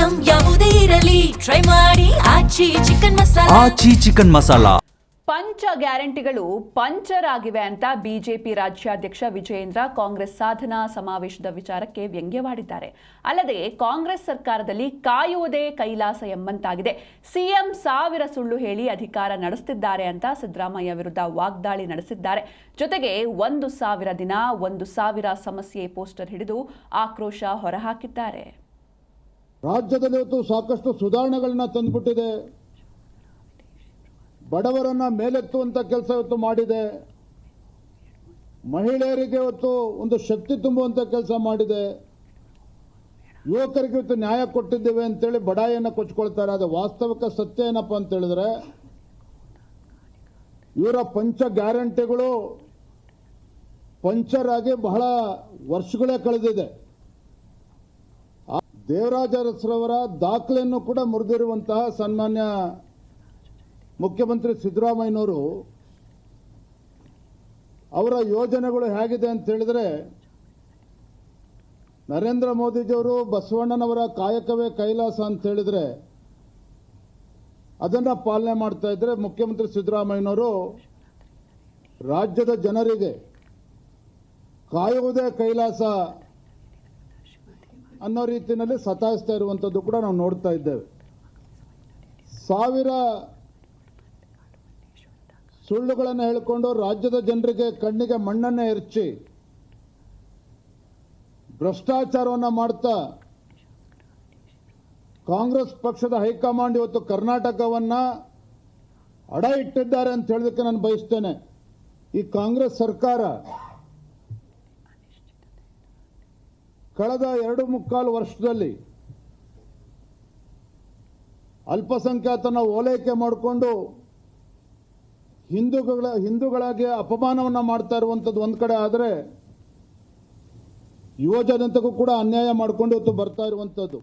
Item ಯಾವುದೇ ಇರಲಿ try ಮಾಡಿ ಆಚಿ ಚಿಕನ್ ಮಸಾಲಾ. ಪಂಚ ಗ್ಯಾರಂಟಿಗಳು ಪಂಚರ್ ಆಗಿವೆ ಅಂತ ಬಿಜೆಪಿ ರಾಜ್ಯಾಧ್ಯಕ್ಷ ವಿಜಯೇಂದ್ರ ಕಾಂಗ್ರೆಸ್ ಸಾಧನಾ ಸಮಾವೇಶದ ವಿಚಾರಕ್ಕೆ ವ್ಯಂಗ್ಯವಾಡಿದ್ದಾರೆ. ಅಲ್ಲದೆ ಕಾಂಗ್ರೆಸ್ ಸರ್ಕಾರದಲ್ಲಿ ಕಾಯುವುದೇ ಕೈಲಾಸ ಎಂಬಂತಾಗಿದೆ. ಸಿಎಂ 1000 ಸುಳ್ಳು ಹೇಳಿ ಅಧಿಕಾರ ನಡೆಸುತ್ತಿದ್ದಾರೆ ಅಂತ ಸಿದ್ದರಾಮಯ್ಯ ವಿರುದ್ಧ ವಾಗ್ದಾಳಿ ನಡೆಸಿದ್ದಾರೆ. ಜೊತೆಗೆ 1000 ದಿನ 1000 ಸಮಸ್ಯೆ ಪೋಸ್ಟರ್ ಹಿಡಿದು ಆಕ್ರೋಶ ಹೊರಹಾಕಿದ್ದಾರೆ. ರಾಜ್ಯದಲ್ಲಿ ಇವತ್ತು ಸಾಕಷ್ಟು ಸುಧಾರಣೆಗಳನ್ನ ತಂದುಬಿಟ್ಟಿದೆ. ಬಡವರನ್ನ ಮೇಲೆತ್ತುವಂತ ಕೆಲಸ ಇವತ್ತು ಮಾಡಿದೆ. ಮಹಿಳೆಯರಿಗೆ ಇವತ್ತು ಒಂದು ಶಕ್ತಿ ತುಂಬುವಂತ ಕೆಲಸ ಮಾಡಿದೆ. ಯುವಕರಿಗೆ ಇವತ್ತು ನ್ಯಾಯ ಕೊಟ್ಟಿದ್ದೇವೆ ಅಂತೇಳಿ ಬಡಾಯಿಯನ್ನು ಕೊಚ್ಕೊಳ್ತಾರೆ. ಅದು ವಾಸ್ತವಿಕ ಸತ್ಯ ಏನಪ್ಪ ಅಂತ ಹೇಳಿದ್ರೆ ಇವರ ಪಂಚ ಗ್ಯಾರಂಟಿಗಳು ಪಂಚರ್ ಆಗಿ ಬಹಳ ವರ್ಷಗಳೇ ಕಳೆದಿದೆ. ದೇವರಾಜ ಅರಸರವರ ದಾಖಲೆಯನ್ನು ಕೂಡ ಮುರಿದಿರುವಂತಹ ಸನ್ಮಾನ್ಯ ಮುಖ್ಯಮಂತ್ರಿ ಸಿದ್ದರಾಮಯ್ಯನವರು ಅವರ ಯೋಜನೆಗಳು ಹೇಗಿದೆ ಅಂತ ಹೇಳಿದ್ರೆ, ನರೇಂದ್ರ ಮೋದಿಜಿಯವರು ಬಸವಣ್ಣನವರ ಕಾಯಕವೇ ಕೈಲಾಸ ಅಂತ ಹೇಳಿದ್ರೆ ಅದನ್ನ ಪಾಲನೆ ಮಾಡ್ತಾ ಇದ್ರೆ, ಮುಖ್ಯಮಂತ್ರಿ ಸಿದ್ದರಾಮಯ್ಯನವರು ರಾಜ್ಯದ ಜನರಿಗೆ ಕಾಯುವುದೇ ಕೈಲಾಸ ಅನ್ನೋ ರೀತಿಯಲ್ಲಿ ಸತಾಯಿಸ್ತಾ ಇರುವಂಥದ್ದು ಕೂಡ ನಾವು ನೋಡ್ತಾ ಇದ್ದೇವೆ. 1000 ಸುಳ್ಳುಗಳನ್ನು ಹೇಳಿಕೊಂಡು ರಾಜ್ಯದ ಜನರಿಗೆ ಕಣ್ಣಿಗೆ ಮಣ್ಣನ್ನೇ ಎರಚಿ ಭ್ರಷ್ಟಾಚಾರವನ್ನು ಮಾಡ್ತಾ ಕಾಂಗ್ರೆಸ್ ಪಕ್ಷದ ಹೈಕಮಾಂಡ್ ಇವತ್ತು ಕರ್ನಾಟಕವನ್ನ ಅಡ ಇಟ್ಟಿದ್ದಾರೆ ಅಂತ ಹೇಳೋದಕ್ಕೆ ನಾನು ಬಯಸ್ತೇನೆ. ಈ ಕಾಂಗ್ರೆಸ್ ಸರ್ಕಾರ ಕಳೆದ 2.25 ವರ್ಷದಲ್ಲಿ ಅಲ್ಪಸಂಖ್ಯಾತನ ಓಲೈಕೆ ಮಾಡಿಕೊಂಡು ಹಿಂದೂಗಳಿಗೆ ಅಪಮಾನವನ್ನ ಮಾಡ್ತಾ ಇರುವಂಥದ್ದು ಒಂದು ಕಡೆ ಆದರೆ, ಯುವ ಜನತೆಗೂ ಕೂಡ ಅನ್ಯಾಯ ಮಾಡಿಕೊಂಡು ಇವತ್ತು ಬರ್ತಾ ಇರುವಂಥದ್ದು.